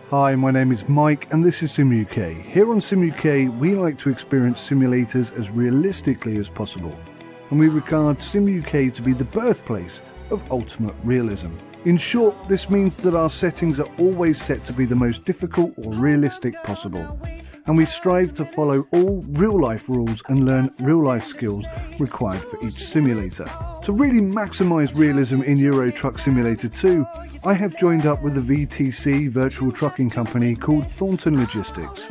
Hi, my name is Mike and this is SimUK. Here on SimUK, we like to experience simulators as realistically as possible, and we regard SimUK to be the birthplace of ultimate realism. In short, this means that our settings are always set to be the most difficult or realistic possible, and we strive to follow all real-life rules and learn real-life skills required for each simulator. To really maximise realism in Euro Truck Simulator 2, I have joined up with a VTC virtual trucking company called Thornton Logistics.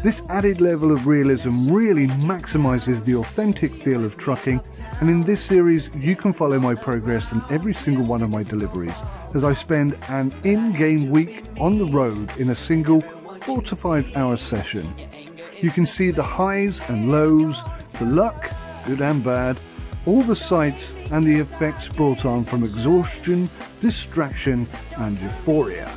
This added level of realism really maximises the authentic feel of trucking, and in this series you can follow my progress in every single one of my deliveries as I spend an in-game week on the road in a single 4 to 5 hour session. You can see the highs and lows, the luck, good and bad, all the sights and the effects brought on from exhaustion, distraction and euphoria.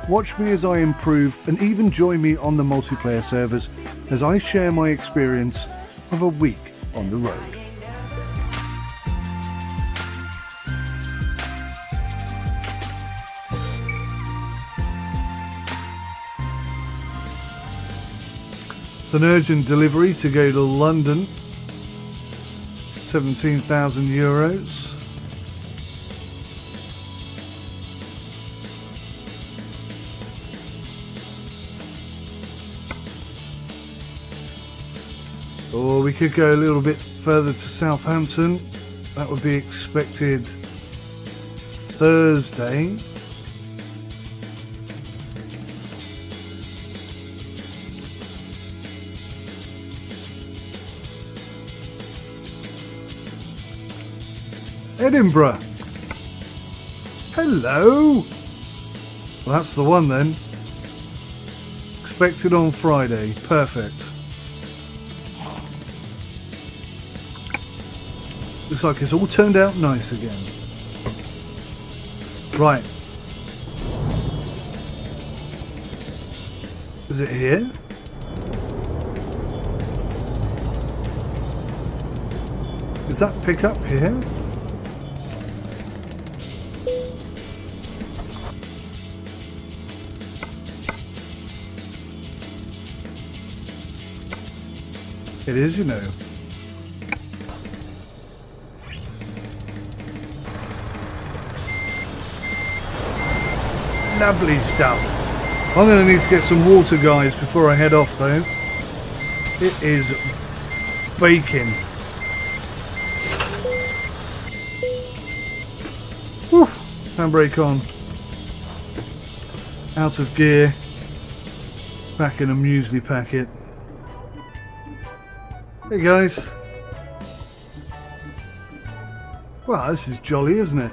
Watch me as I improve and even join me on the multiplayer servers as I share my experience of a week on the road. It's an urgent delivery to go to London, 17,000 euros. Or we could go a little bit further to Southampton. That would be expected Thursday. Edinburgh. Hello. Well, that's the one then. Expected on Friday. Perfect. Looks like it's all turned out nice again. Right. Is it here? Is that pickup here? It is, you know. Lovely stuff. I'm going to need to get some water, guys, before I head off, though. It is baking. Whew. Handbrake on. Out of gear. Back in a muesli packet. Hey guys. Well, this is jolly, isn't it?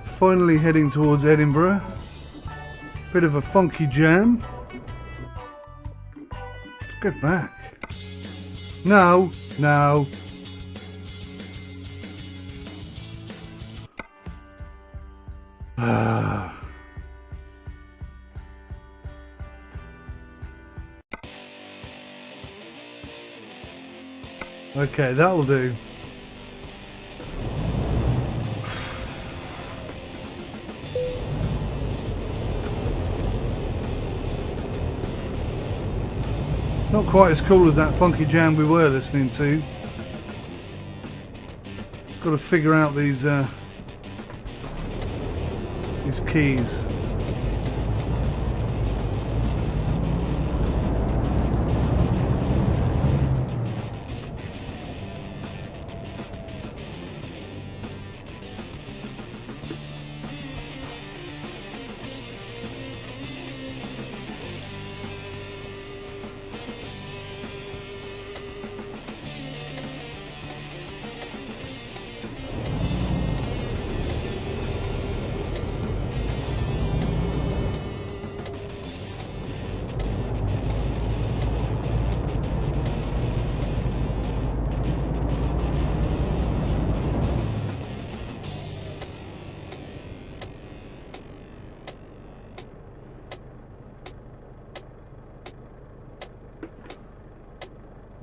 Finally heading towards Edinburgh. Bit of a funky jam. Let's get back. No, no. Okay, that'll do. Not quite as cool as that funky jam we were listening to. Got to figure out these keys.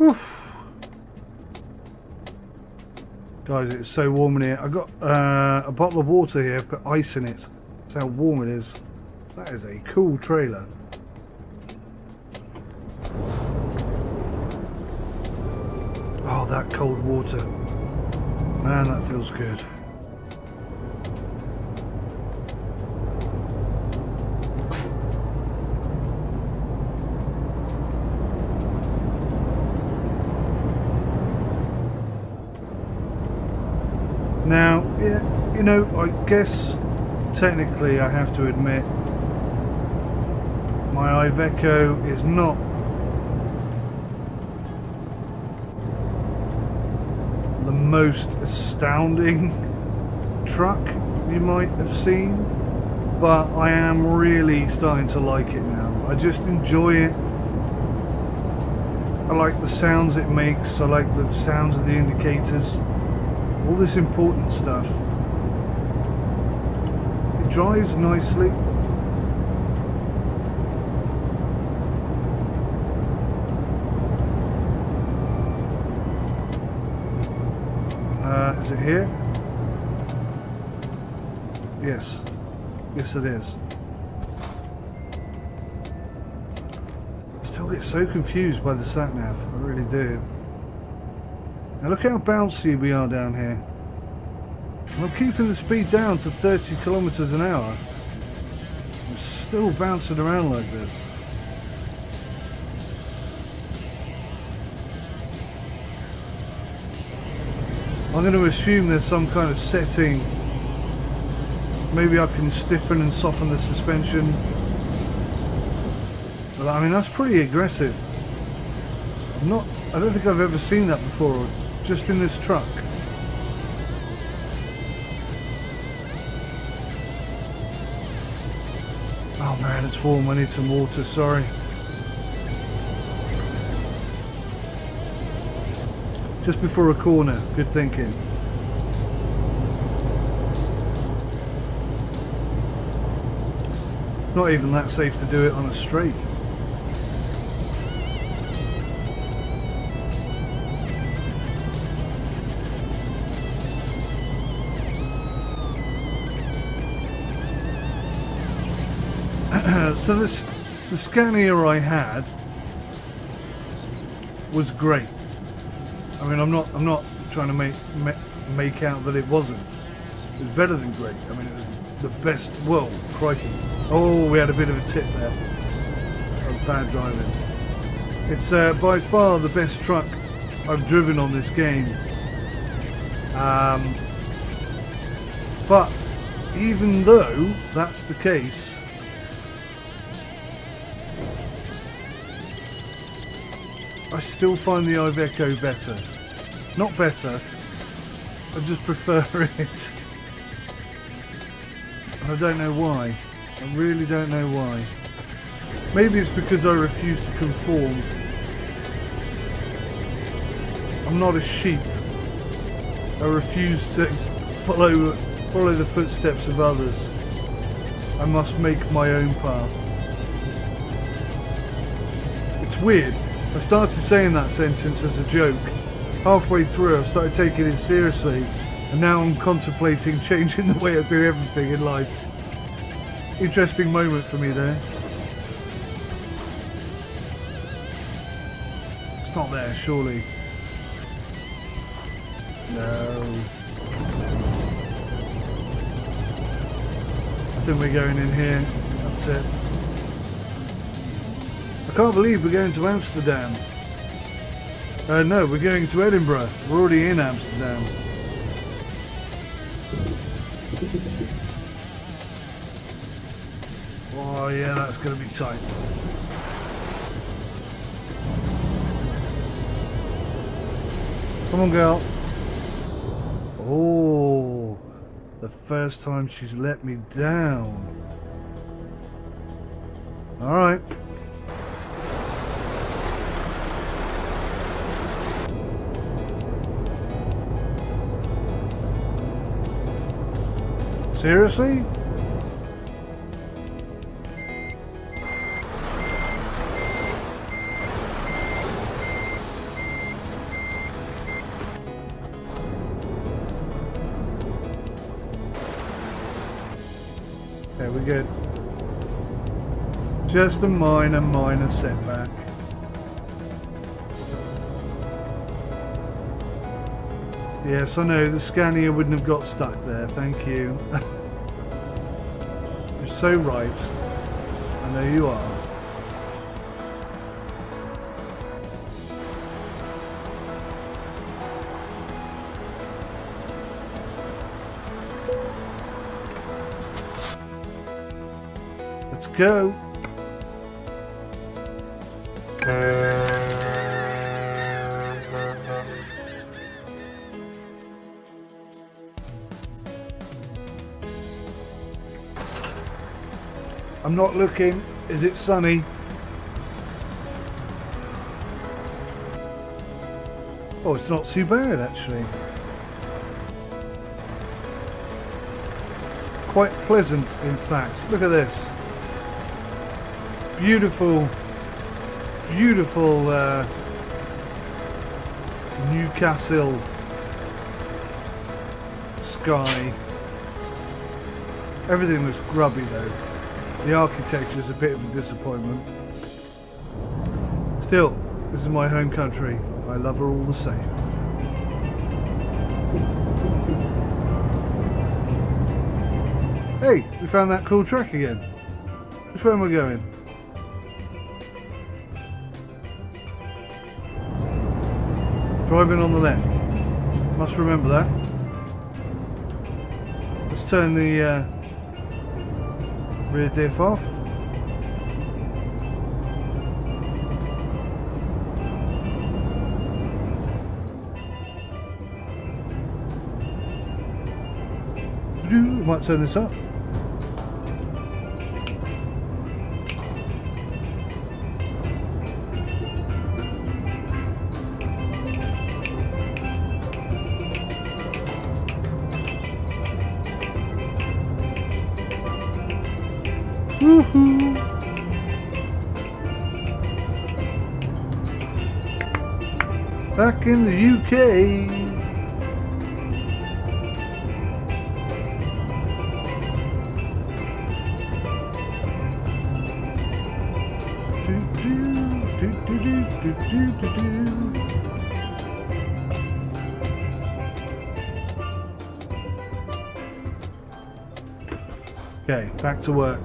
Oof. Guys, it's so warm in here. I've got a bottle of water here, I've got ice in it. That's how warm it is. That is a cool trailer. Oh, that cold water. Man, that feels good. Now, yeah, you know, I guess technically I have to admit my Iveco is not the most astounding truck you might have seen, but I am really starting to like it now. I just enjoy it. I like the sounds it makes, I like the sounds of the indicators, all this important stuff. It drives nicely. Is it here? Yes. Yes, it is. I still get so confused by the sat-nav. I really do. Now look how bouncy we are down here. And I'm keeping the speed down to 30 kilometers an hour. I'm still bouncing around like this. I'm going to assume there's some kind of setting. Maybe I can stiffen and soften the suspension. But I mean, that's pretty aggressive. I don't think I've ever seen that before, just in this truck. Oh man, it's warm. I need some water, sorry. Just before a corner, good thinking. Not even that safe to do it on a straight. So the Scania I had was great. I mean, I'm not trying to make out that it wasn't. It was better than great. I mean, it was the best. Whoa, crikey! Oh, we had a bit of a tip there. That was bad driving. It's by far the best truck I've driven on this game. But even though that's the case, I still find the Iveco better. Not better, I just prefer it. And I don't know why. I really don't know why. Maybe it's because I refuse to conform. I'm not a sheep. I refuse to follow the footsteps of others. I must make my own path. It's weird. I started saying that sentence as a joke. Halfway through I started taking it seriously, and now I'm contemplating changing the way I do everything in life. Interesting moment for me there. It's not there, surely. No. I think we're going in here. That's it. I can't believe we're going to Amsterdam. No, we're going to Edinburgh. We're already in Amsterdam. Oh yeah, that's going to be tight. Come on, girl. Oh, the first time she's let me down. All right. Seriously? Okay, we're good. Just a minor setback. Yes, I know, the Scania wouldn't have got stuck there, thank you. You're so right. I know you are. Let's go. I'm not looking. Is it sunny? Oh, it's not too bad actually. Quite pleasant, in fact. Look at this. Beautiful, beautiful Newcastle sky. Everything looks grubby though. The architecture is a bit of a disappointment. Still, this is my home country. I love her all the same. Hey, we found that cool track again. Which way am I going? Driving on the left. Must remember that. Let's turn the rear diff off. Might turn this up. Woohoo! Back in the UK. Okay, back to work.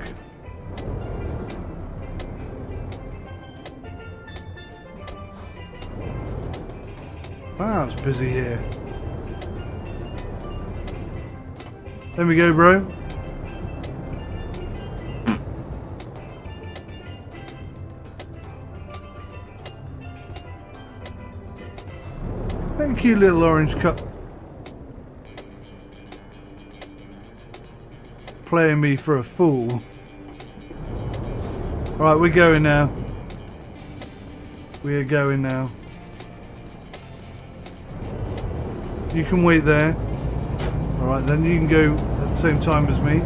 Wow, it's busy here. There we go, bro. Thank you, little orange cup. Playing me for a fool. Alright, we're going now. We are going now. You can wait there. Alright, then you can go at the same time as me.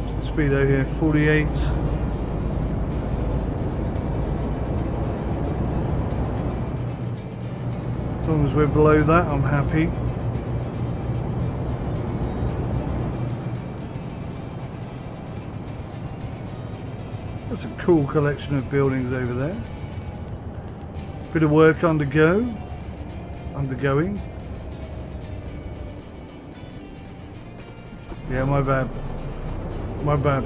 What's the speedo here? 48. As long as we're below that, I'm happy. That's a cool collection of buildings over there. Bit of work undergoing. Yeah, my bad. My bad.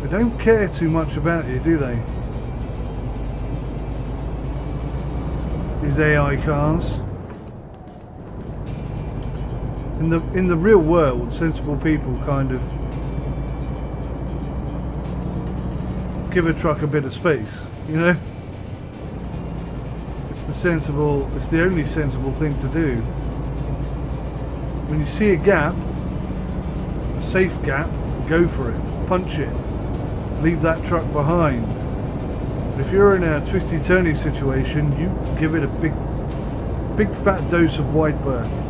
They don't care too much about you, do they? These AI cars. In the real world, sensible people kind of give a truck a bit of space, you know? It's the only sensible thing to do. When you see a gap, a safe gap, go for it, punch it, leave that truck behind. But if you're in a twisty-turny situation, you give it a big fat dose of wide berth.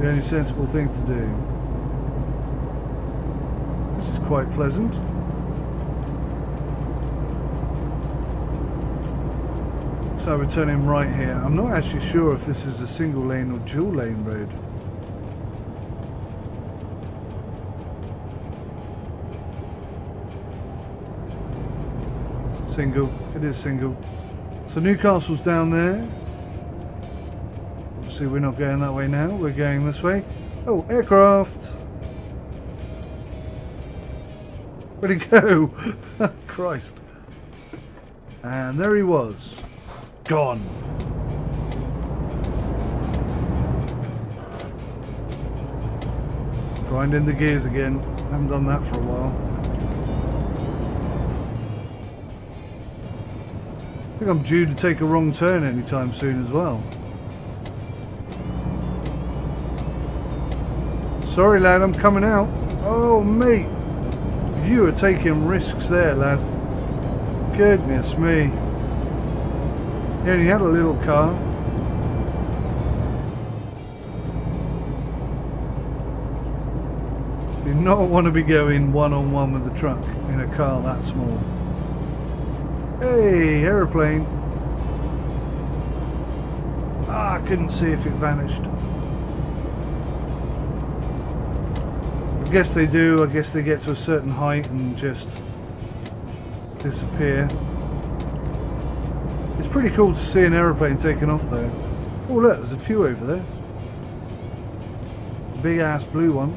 the only sensible thing to do. This is quite pleasant. So we're turning right here. I'm not actually sure if this is a single lane or dual lane road. Single. It is single. So Newcastle's down there. Obviously we're not going that way now. We're going this way. Oh, aircraft! Where'd he go? Christ. And there he was. Gone. Grinding the gears again. Haven't done that for a while. I think I'm due to take a wrong turn anytime soon as well. Sorry lad, I'm coming out. Oh mate, you are taking risks there lad. Goodness me. Yeah, he had a little car. You do not want to be going one-on-one with the truck in a car that small. Hey, aeroplane. Ah, I couldn't see if it vanished. I guess they do. I guess they get to a certain height and just disappear. It's pretty cool to see an aeroplane taking off though. Oh look, there's a few over there. Big ass blue one.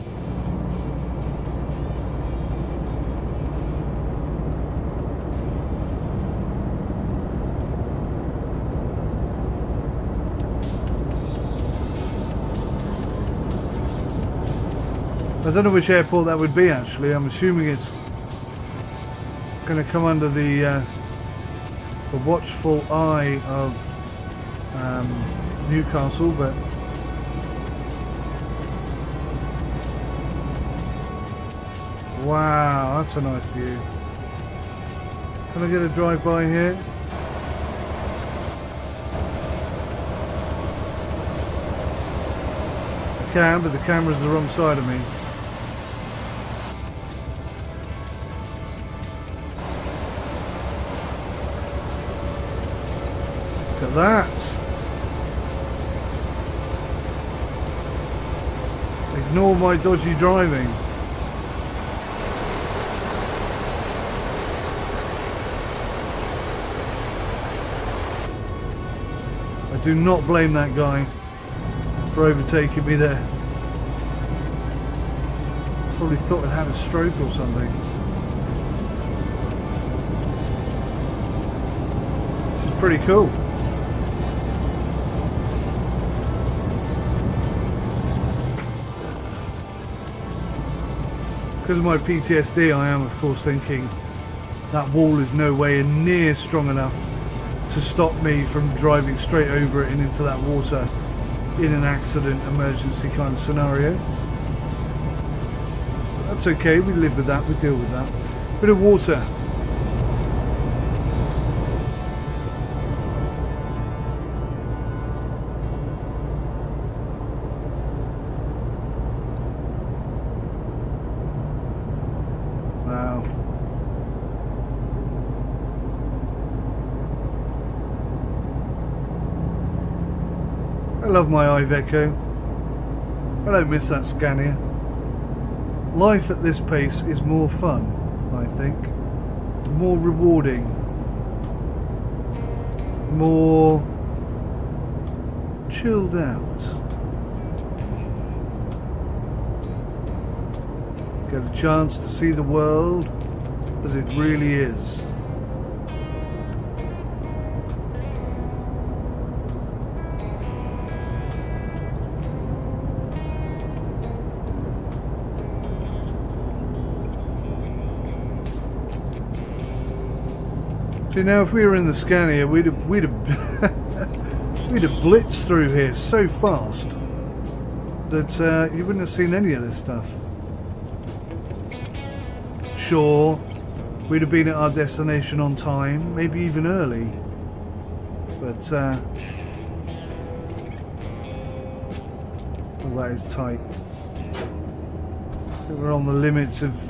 I don't know which airport that would be actually. I'm assuming it's going to come under the watchful eye of Newcastle, but wow, that's a nice view. Can I get a drive-by here? I can, but the camera's the wrong side of me. Look at that. Ignore my dodgy driving. I do not blame that guy for overtaking me there. Probably thought I'd had a stroke or something. This is pretty cool. Because of my PTSD, I am of course thinking that wall is nowhere near strong enough to stop me from driving straight over it and into that water in an accident emergency kind of scenario. But that's okay, we live with that, we deal with that. Bit of water. I love my Iveco. I don't miss that Scania. Life at this pace is more fun, I think. More rewarding. More chilled out. Get a chance to see the world as it really is. See, now if we were in the Scania, we'd have blitzed through here so fast that you wouldn't have seen any of this stuff. Sure, we'd have been at our destination on time, maybe even early, but All that is tight. We're on the limits of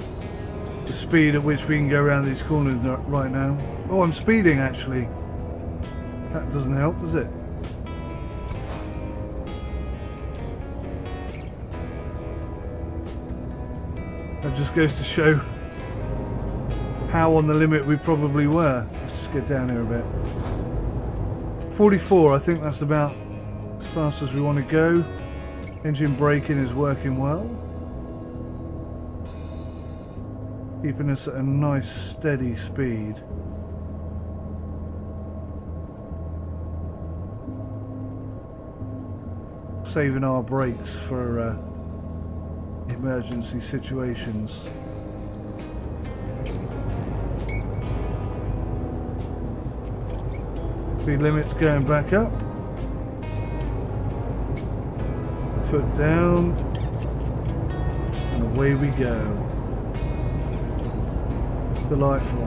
the speed at which we can go around these corners right now. Oh, I'm speeding actually. That doesn't help, does it? That just goes to show how on the limit we probably were. Let's just get down here a bit. 44, I think that's about as fast as we want to go. Engine braking is working well. Keeping us at a nice steady speed. Saving our brakes for emergency situations. Speed limit's going back up. Foot down. And away we go. Delightful.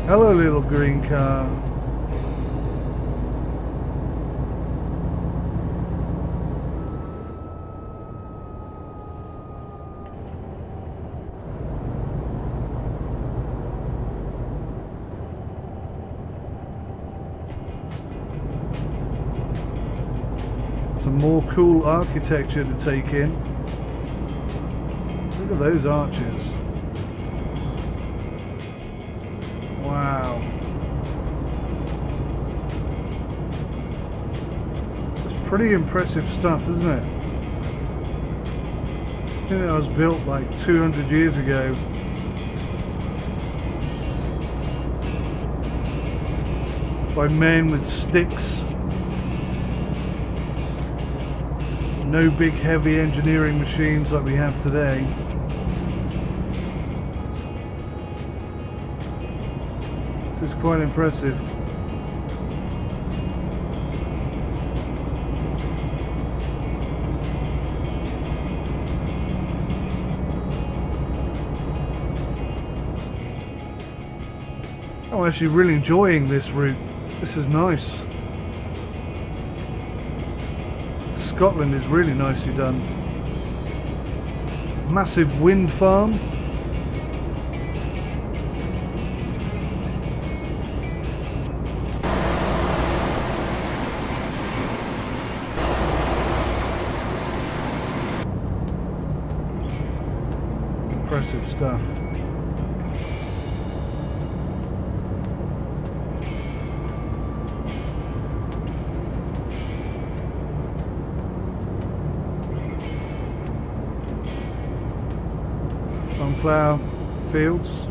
Hello, little green car. Some more cool architecture to take in. Look at those arches. Wow. It's pretty impressive stuff, isn't it? I think that was built like 200 years ago. By men with sticks. No big heavy engineering machines like we have today. This is quite impressive. I'm actually really enjoying this route. This is nice. Scotland is really nicely done. Massive wind farm. Impressive stuff. Sunflower fields.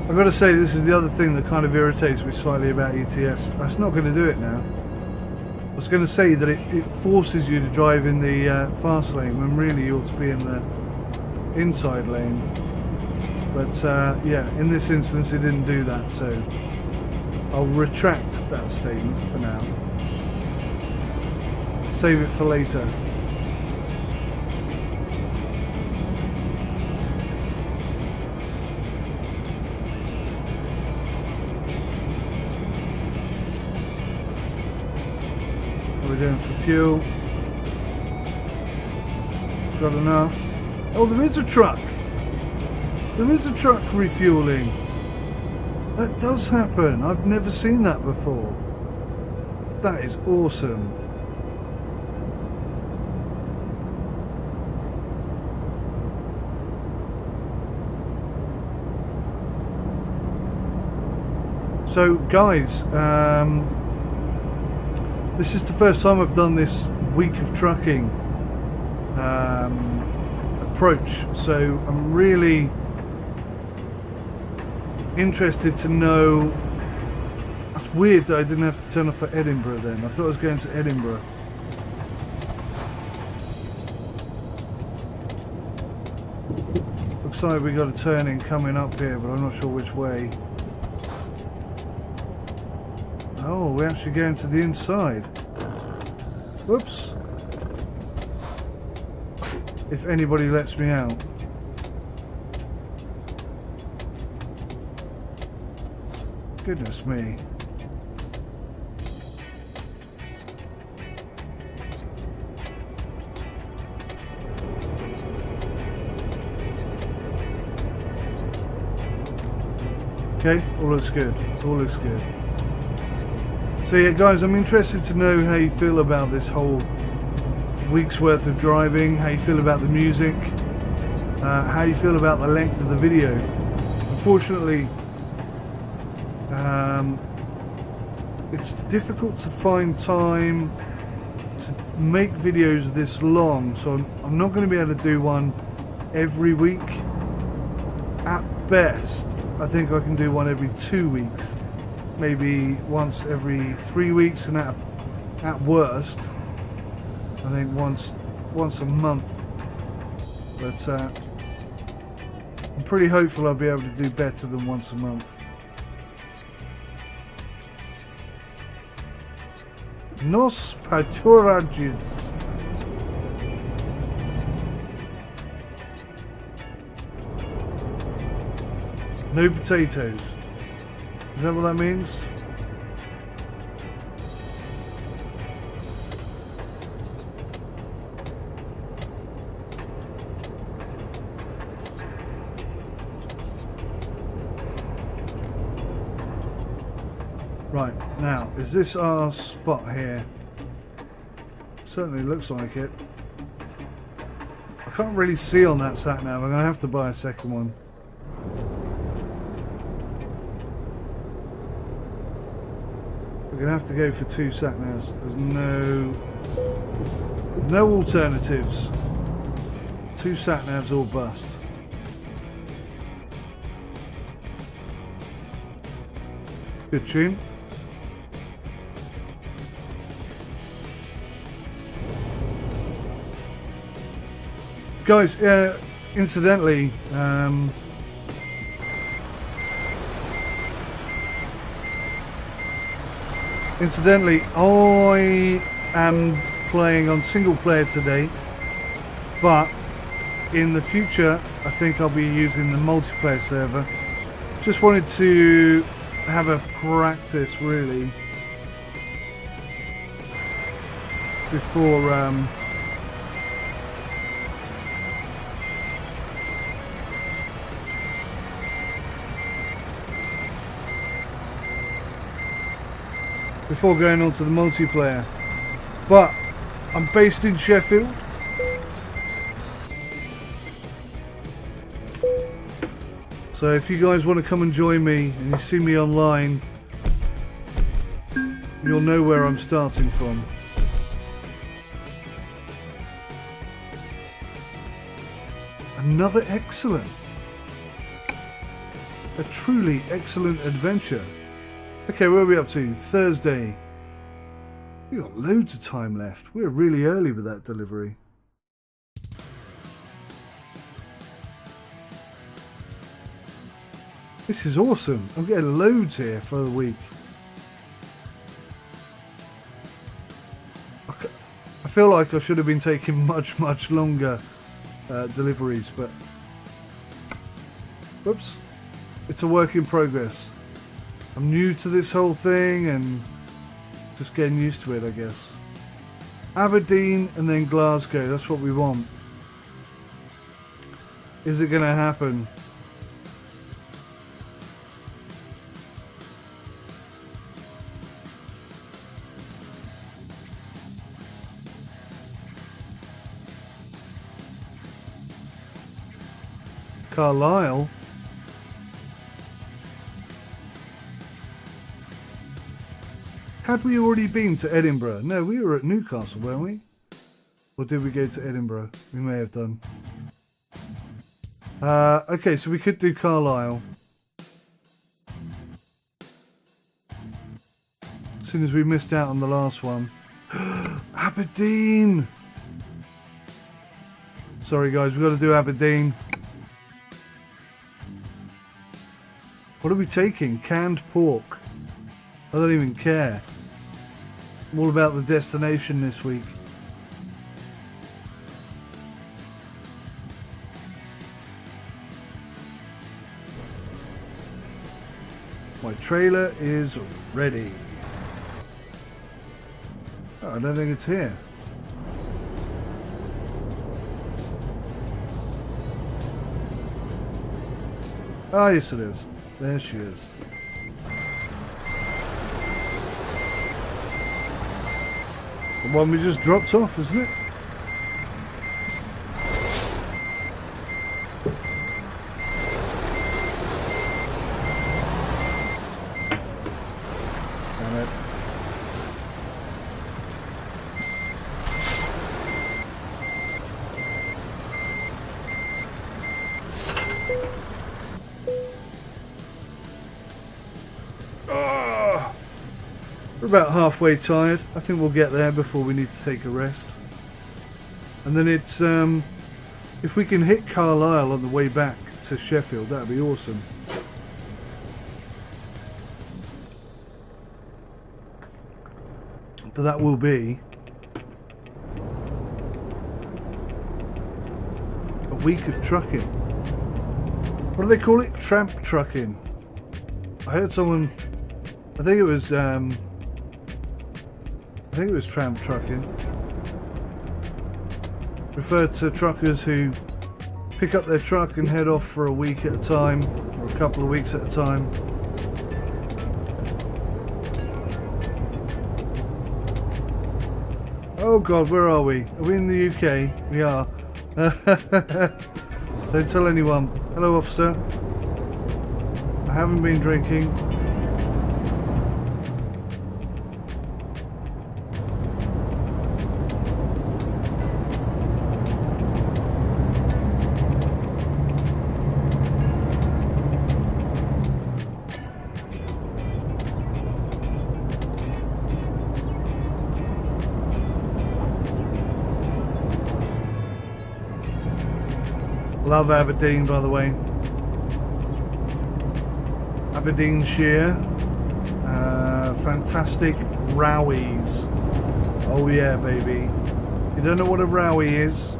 I've got to say, this is the other thing that kind of irritates me slightly about ETS. That's not going to do it now. I was going to say that it forces you to drive in the fast lane when really you ought to be in the inside lane. But yeah, in this instance it didn't do that, so I'll retract that statement for now. Save it for later. What are we doing for fuel? Got enough. Oh, there is a truck! There is a truck refueling. That does happen. I've never seen that before. That is awesome. So guys, this is the first time I've done this week of trucking approach, so I'm really interested to know. That's weird that I didn't have to turn off at Edinburgh then. I thought I was going to Edinburgh. Looks like we got a turning coming up here, but I'm not sure which way. Oh, we're actually going to the inside. Whoops. if anybody lets me out. Goodness me. Okay, all looks good. All looks good. So yeah, guys, I'm interested to know how you feel about this whole week's worth of driving, how you feel about the music, how you feel about the length of the video. Unfortunately, it's difficult to find time to make videos this long, so I'm not going to be able to do one every week. At best, I think I can do one every 2 weeks, maybe once every 3 weeks, and at worst, I think once a month. But I'm pretty hopeful I'll be able to do better than once a month. Nos pasturages. No potatoes. Is that what that means? Right, now, is this our spot here? Certainly looks like it. I can't really see on that sat nav. I'm going to have to buy a second one. We're going to have to go for 2 sat navs. There's no alternatives. 2 sat navs or bust. Good tune. Guys, incidentally, I am playing on single player today, but in the future, I think I'll be using the multiplayer server. Just wanted to have a practice, really, before going on to the multiplayer. But I'm based in Sheffield, so if you guys want to come and join me and you see me online, you'll know where I'm starting from. Another excellent, a truly excellent adventure. Okay, where are we up to? Thursday. We've got loads of time left. We're really early with that delivery. This is awesome. I'm getting loads here for the week. I feel like I should have been taking much longer deliveries, but whoops, it's a work in progress. I'm new to this whole thing and just getting used to it, I guess. Aberdeen and then Glasgow, that's what we want. Is it going to happen? Carlisle? Had we already been to Edinburgh? No, we were at Newcastle, weren't we? Or did we go to Edinburgh? We may have done. Okay, so we could do Carlisle. As soon as we missed out on the last one. Aberdeen! Sorry guys, we've got to do Aberdeen. What are we taking? Canned pork. I don't even care. I'm all about the destination this week. trailer is ready. Oh, I don't think it's here. Oh, yes it is. There she is. It's the one we just dropped off, isn't it? Damn it. We're about halfway tired. I think we'll get there before we need to take a rest. And then it's, if we can hit Carlisle on the way back to Sheffield, that'd be awesome. But that will be a week of trucking. What do they call it? Tramp trucking. I heard someone, I think it was tramp trucking. Referred to truckers who pick up their truck and head off for a week at a time, or a couple of weeks at a time. Oh God, where are we? Are we in the UK? We are. Don't tell anyone. Hello, officer. I haven't been drinking. Love Aberdeen, by the way. Aberdeenshire. Fantastic rowies. Oh yeah, baby. You don't know what a rowie is?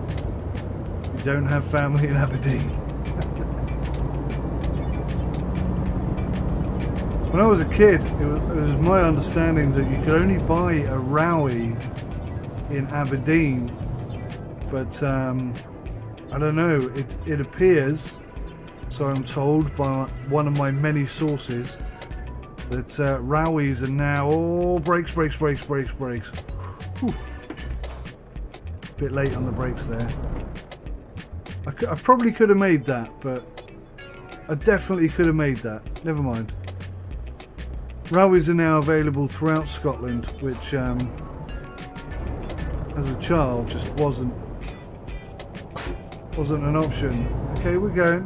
You don't have family in Aberdeen. When I was a kid, it was my understanding that you could only buy a rowie in Aberdeen, but I don't know, it appears, so I'm told by one of my many sources, that rowies are now, oh, brakes. Whew. Bit late on the brakes there. I probably could have made that, but I definitely could have made that. Never mind. Rowies are now available throughout Scotland, which as a child just wasn't an option. Okay, we're going.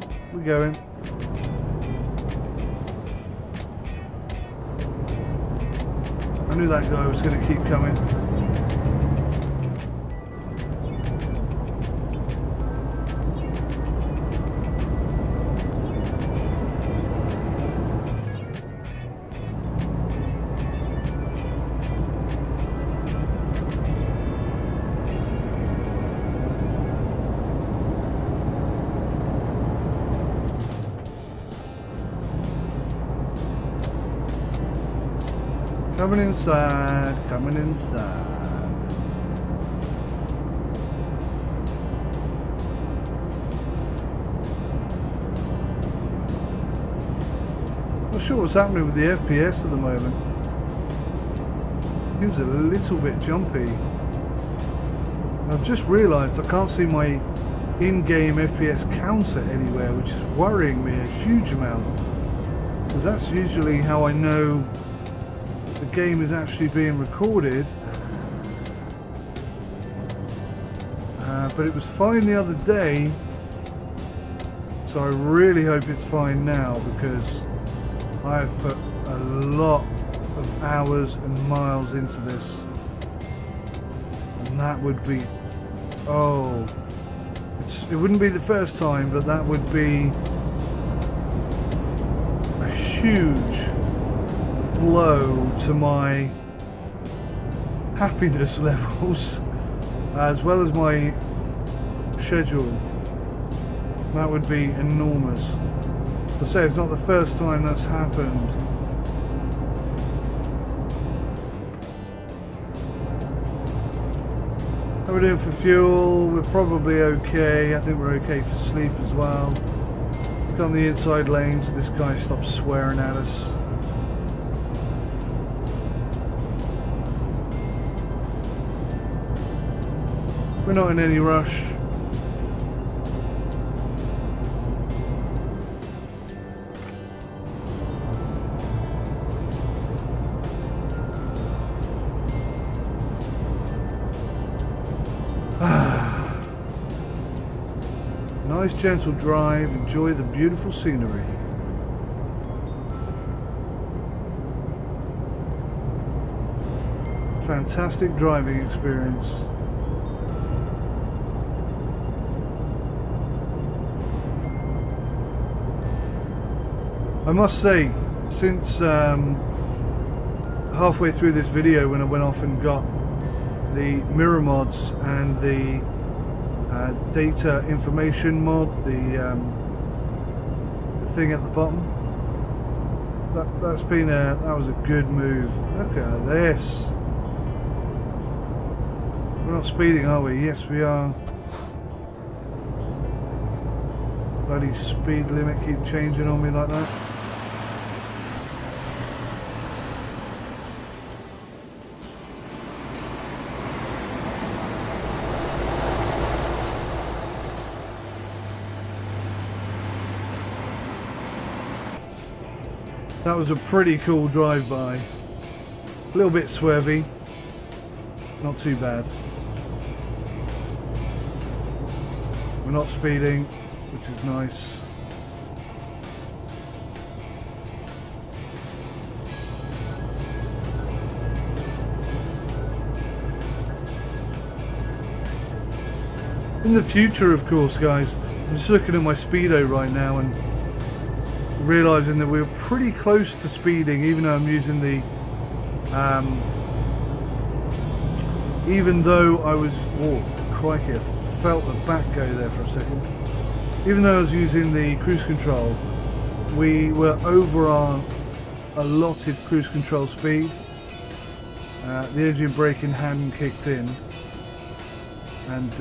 I knew that guy was going to keep coming. Coming inside. Not sure what's happening with the FPS at the moment. Seems a little bit jumpy. And I've just realised I can't see my in-game FPS counter anywhere, which is worrying me a huge amount. Because that's usually how I know the game is actually being recorded, but it was fine the other day, so I really hope it's fine now, because I have put a lot of hours and miles into this, and that would be, it wouldn't be the first time, but that would be a huge blow to my happiness levels as well as my schedule. That would be enormous. I say it's not the first time that's happened, How are we doing for fuel? We're probably okay. I think we're okay for sleep as well. Look on the inside lanes, this guy stops swearing at us. We're not in any rush. Nice gentle drive, enjoy the beautiful scenery. Fantastic driving experience. I must say, since halfway through this video when I went off and got the mirror mods and the data information mod, the thing at the bottom, that was a good move. Look at this. We're not speeding, are we? Yes, we are. Bloody speed limit keep changing on me like that. That was a pretty cool drive-by. A little bit swervy. Not too bad. We're not speeding, which is nice. In the future, of course, guys, I'm just looking at my speedo right now and realizing that we're pretty close to speeding, even though I'm using the even though I was, oh crikey, I felt the back go there for a second. Even though I was using the cruise control, we were over our allotted cruise control speed. The engine braking hadn't kicked in, and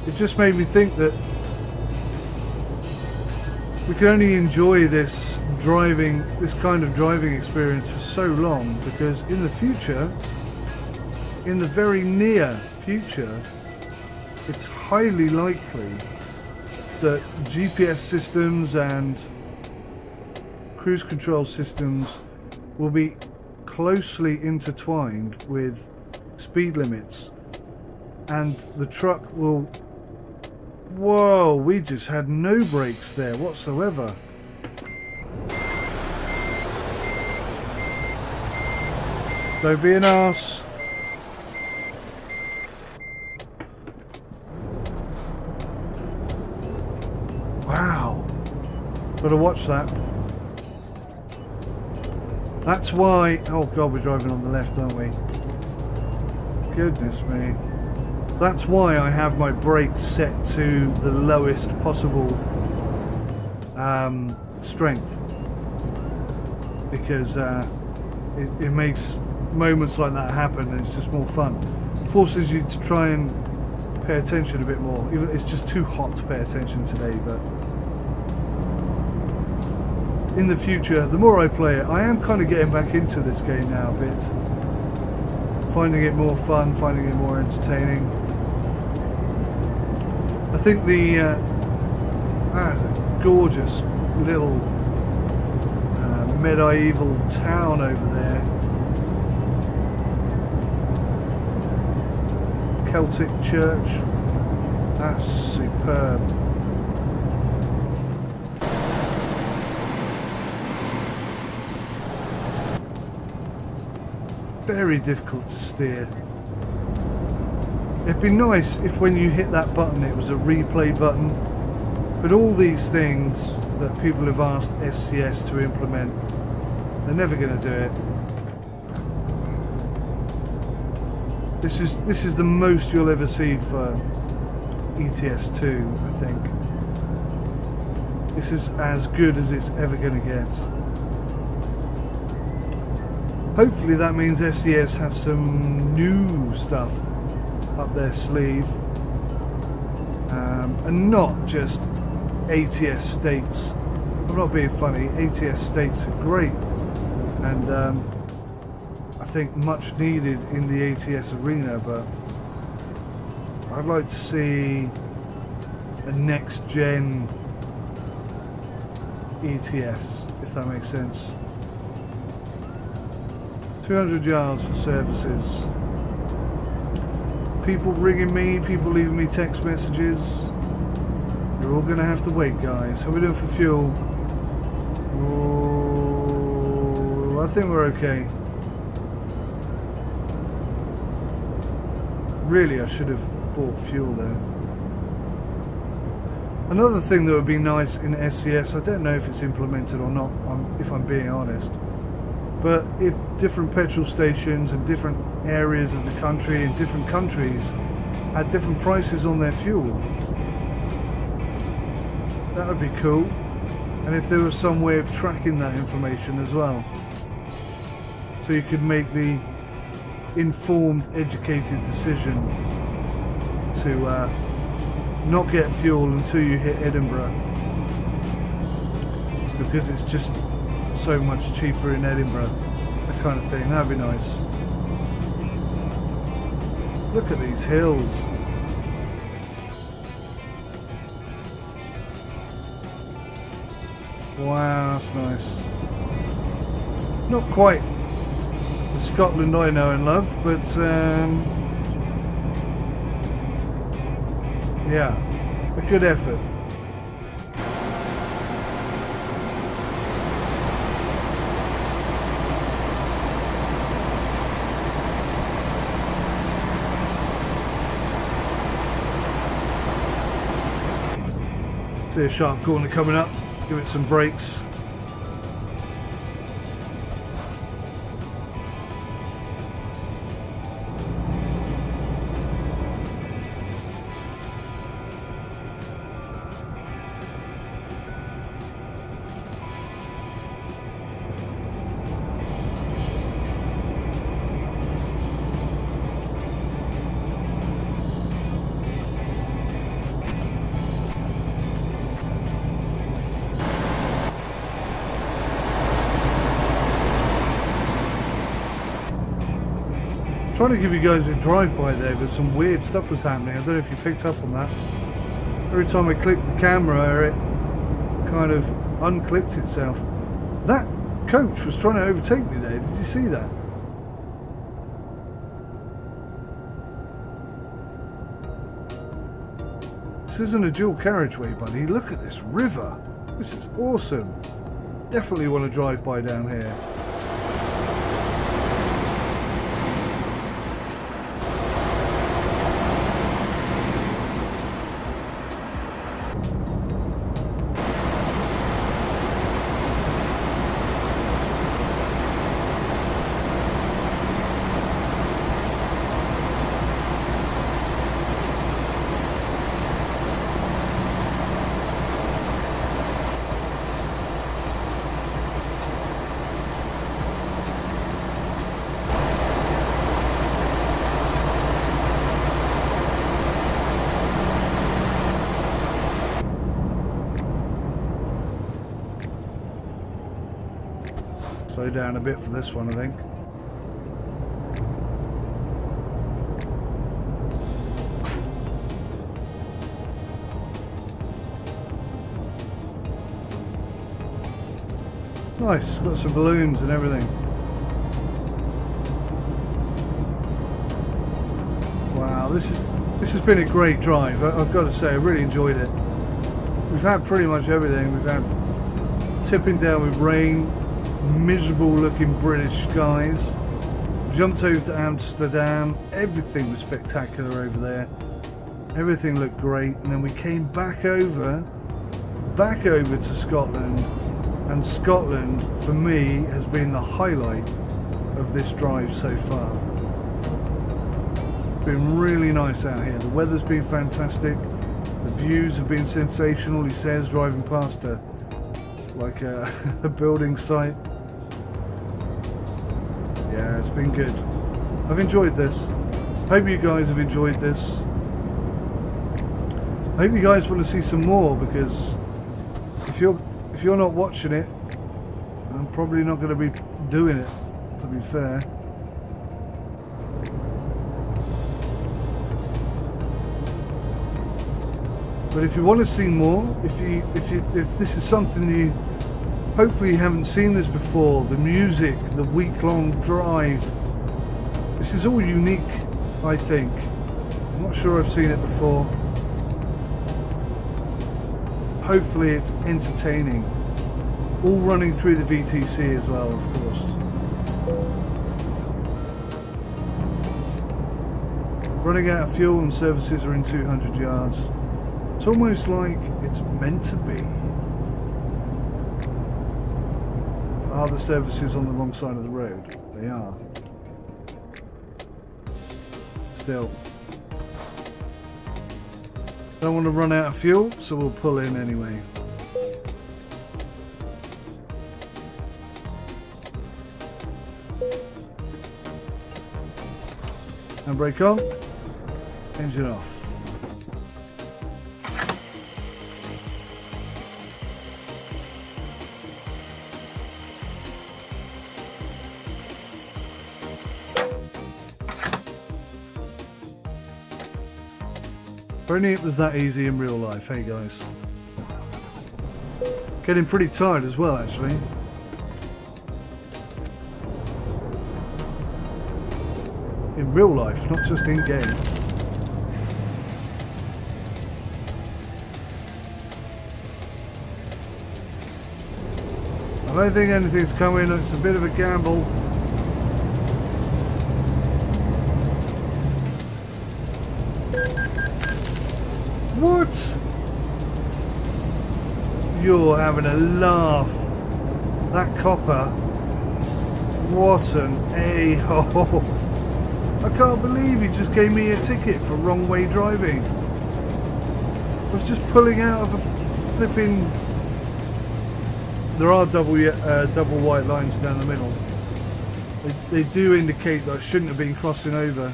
it just made me think that we can only enjoy this kind of driving experience for so long, because in the future, in the very near future, it's highly likely that GPS systems and cruise control systems will be closely intertwined with speed limits, and the truck will... Whoa, we just had no brakes there whatsoever. Don't be an arse. Wow. Gotta watch that. That's why... Oh god, we're driving on the left, aren't we? Goodness me. That's why I have my brakes set to the lowest possible strength, because it makes moments like that happen, and it's just more fun. It forces you to try and pay attention a bit more. Even it's just too hot to pay attention today, but in the future, the more I play it, I am kind of getting back into this game now a bit, finding it more fun, finding it more entertaining. I think that is a gorgeous little medieval town over there. Celtic church. That's superb. Very difficult to steer. It'd be nice if when you hit that button it was a replay button, but all these things that people have asked SCS to implement, they're never going to do it. This is the most you'll ever see for ETS 2, I think. This is as good as it's ever going to get. Hopefully that means SCS have some new stuff up their sleeve, and not just ATS states. I'm not being funny, ATS states are great, and I think much needed in the ATS arena, but I'd like to see a next gen ETS, if that makes sense. 200 yards for services. People ringing me, people leaving me text messages. You're all gonna have to wait, guys. How are we doing for fuel? Oh, I think we're okay. Really, I should have bought fuel there. Another thing that would be nice in SCS, I don't know if it's implemented or not, if I'm being honest, but if different petrol stations and different areas of the country and different countries had different prices on their fuel, that would be cool. And if there was some way of tracking that information as well, so you could make the informed, educated decision to not get fuel until you hit Edinburgh, because it's just so much cheaper in Edinburgh, that kind of thing. That'd be nice. Look at these hills. Wow, that's nice. Not quite the Scotland I know and love, but yeah, a good effort. See a sharp corner coming up, give it some brakes. Trying to give you guys a drive-by there, but some weird stuff was happening. I don't know if you picked up on that. Every time I clicked the camera, it kind of unclicked itself. That coach was trying to overtake me there. Did you see that? This isn't a dual carriageway, buddy. Look at this river. This is awesome. Definitely want to drive by down here. Slow down a bit for this one, I think. Nice, got some balloons and everything. Wow, this has been a great drive. I've got to say, I really enjoyed it. We've had pretty much everything. We've had tipping down with rain, miserable looking British skies, jumped over to Amsterdam, everything was spectacular over there, everything looked great, and then we came back over to Scotland, and Scotland for me has been the highlight of this drive so far. It's been really nice out here. The weather's been fantastic, the views have been sensational. He says, driving past a building site. it's been good. I've enjoyed this. Hope you guys have enjoyed this. I hope you guys want to see some more, because if you're not watching it, I'm probably not going to be doing it, to be fair. But if you want to see more, if this is something you hopefully you haven't seen this before, the music, the week-long drive, this is all unique, I think. I'm not sure I've seen it before. Hopefully it's entertaining. All running through the VTC as well, of course. Running out of fuel and services are in 200 yards. It's almost like it's meant to be. Are the services on the wrong side of the road? They are. Still. Don't want to run out of fuel, so we'll pull in anyway. Handbrake on. Engine off. If only it was that easy in real life, hey guys. Getting pretty tired as well, actually. In real life, not just in game. I don't think anything's coming, it's a bit of a gamble. What? You're having a laugh. That copper. What an a-hole. I can't believe he just gave me a ticket for wrong way driving. I was just pulling out of a flipping... There are double white lines down the middle. They do indicate that I shouldn't have been crossing over.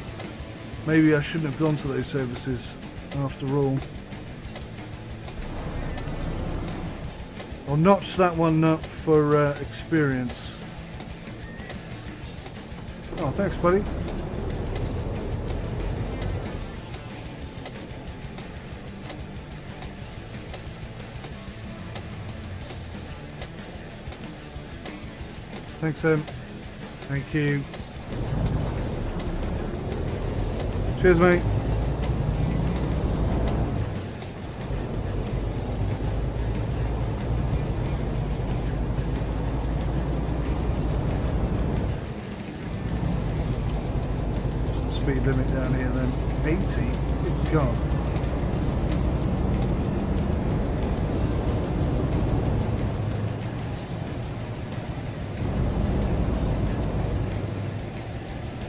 Maybe I shouldn't have gone to those services after all. I'll notch that one up for experience. Oh, thanks, buddy. Thanks, Em. Thank you. Cheers, mate. What's the speed limit down here then? 80? Good God.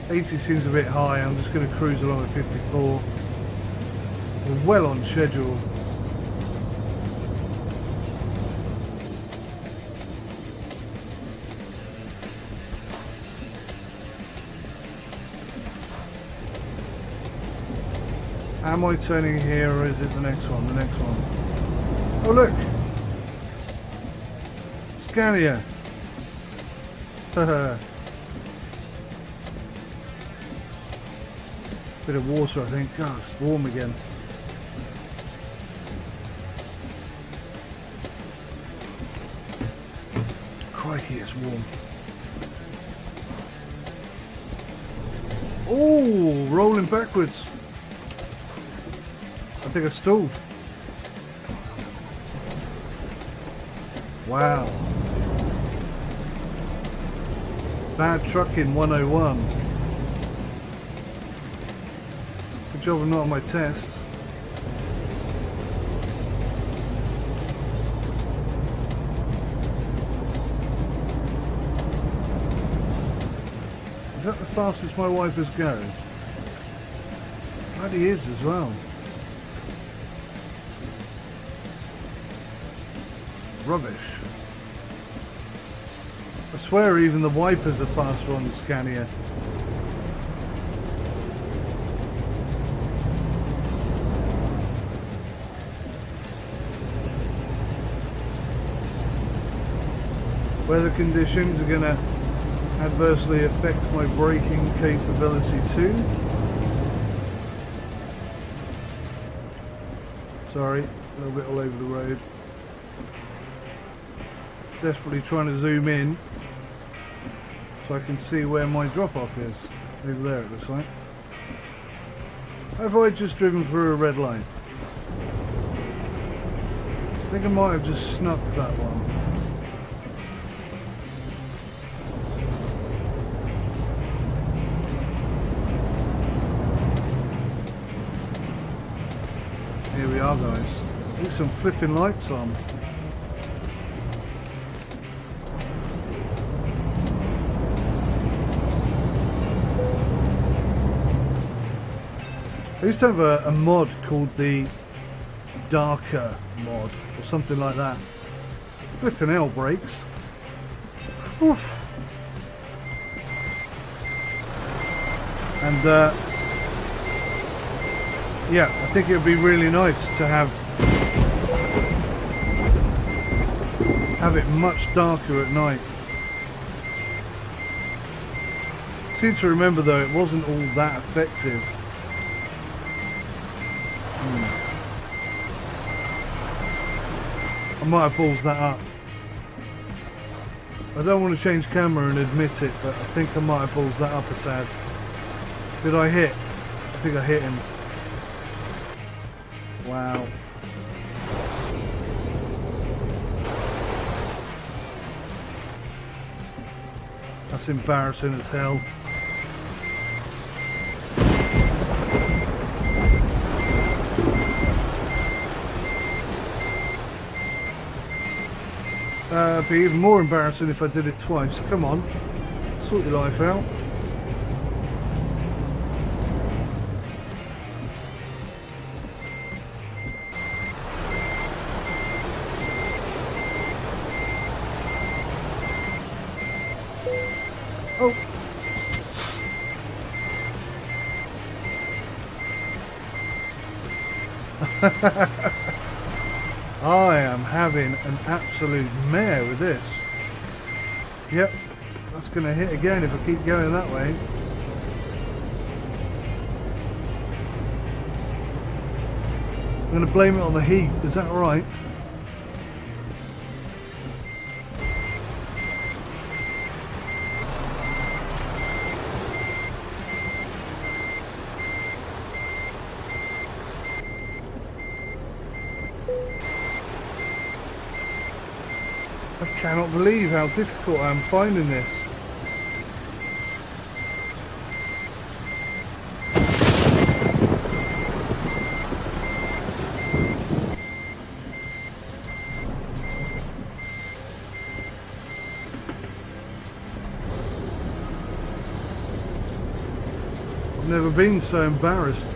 $80 seems a bit high. I'm just going to cruise along at 54. We're well on schedule. Am I turning here, or is it the next one? The next one. Oh look! Scania! Haha. Bit of water, I think. God, it's warm again. Crikey, it's warm. Oh, rolling backwards. I think I stalled. Wow. Bad trucking 101. Good job I'm not on my test. Is that the fastest my wipers go? Bloody is as well. Rubbish. I I swear even the wipers are faster on the Scania. Weather conditions are going to adversely affect my braking capability too. Sorry, a little bit all over the road. Desperately trying to zoom in so I can see where my drop-off is. Over there it looks like. Have I just driven through a red line? I think I might have just snuck that one. Here we are, guys. Need some flipping lights on. I used to have a mod called the Darker mod or something like that. Flipping hell, brakes. Oof. And yeah, I think it would be really nice to have it much darker at night. I seem to remember though it wasn't all that effective. I might have balls that up. I don't want to change camera and admit it, but I think I might have balls that up a tad. Did I hit? I think I hit him. Wow. That's embarrassing as hell. It'd be even more embarrassing if I did it twice. Come on, sort your life out. Oh. I am having an absolute mare with this. Yep, that's going to hit again if I keep going that way. I'm going to blame it on the heat, is that right? I cannot believe how difficult I am finding this. I've never been so embarrassed.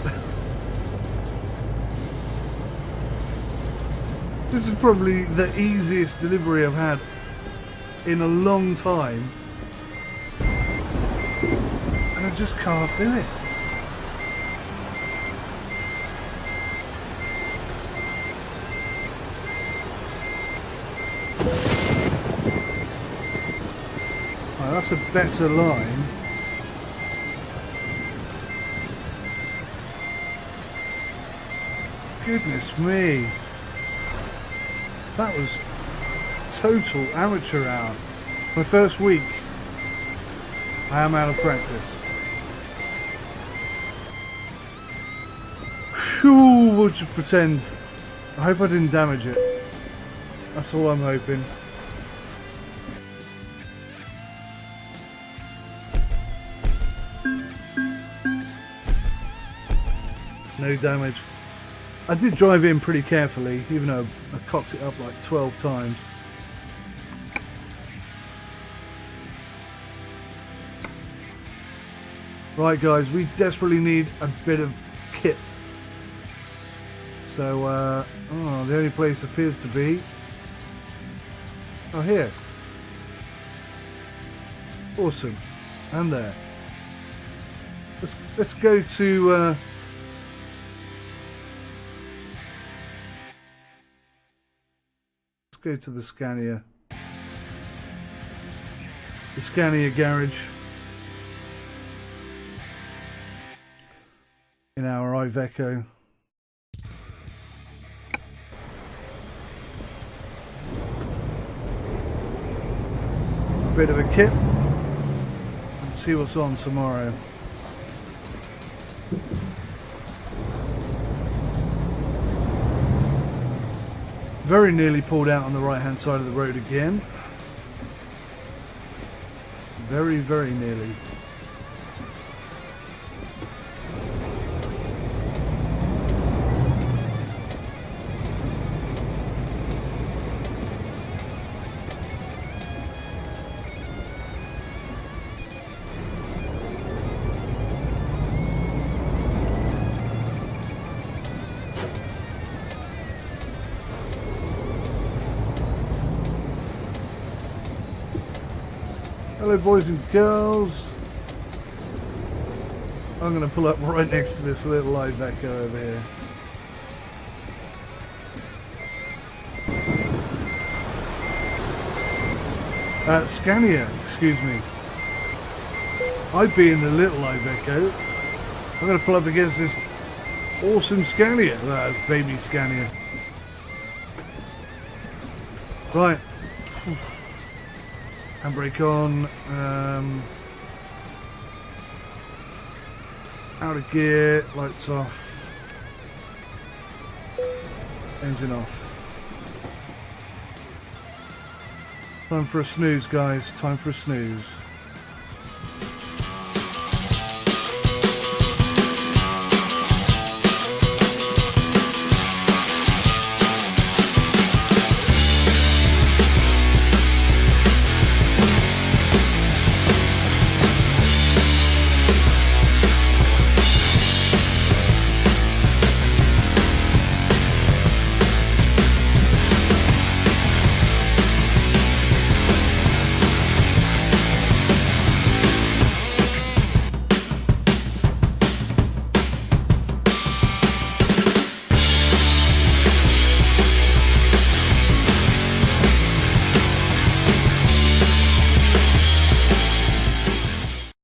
This is probably the easiest delivery I've had in a long time, and I just can't do it. Oh, that's a better line. Goodness me. That was total amateur hour. My first week, I am out of practice. Phew, we'll just pretend. I hope I didn't damage it. That's all I'm hoping. No damage. I did drive in pretty carefully, even though I cocked it up like 12 times. Right guys, we desperately need a bit of kit. So, the only place appears to be... Oh, here. Awesome. And there. Let's go to let's go to the Scania. The Scania garage in our Iveco. A bit of a kip and see what's on tomorrow. Very nearly pulled out on the right hand side of the road again. Very, very nearly. Hello boys and girls. I'm going to pull up right next to this little Iveco over here. Scania, excuse me. I'd be in the little Iveco. I'm going to pull up against this awesome Scania. Baby Scania. Right. Handbrake on, out of gear, lights off, engine off. Time for a snooze, guys, time for a snooze.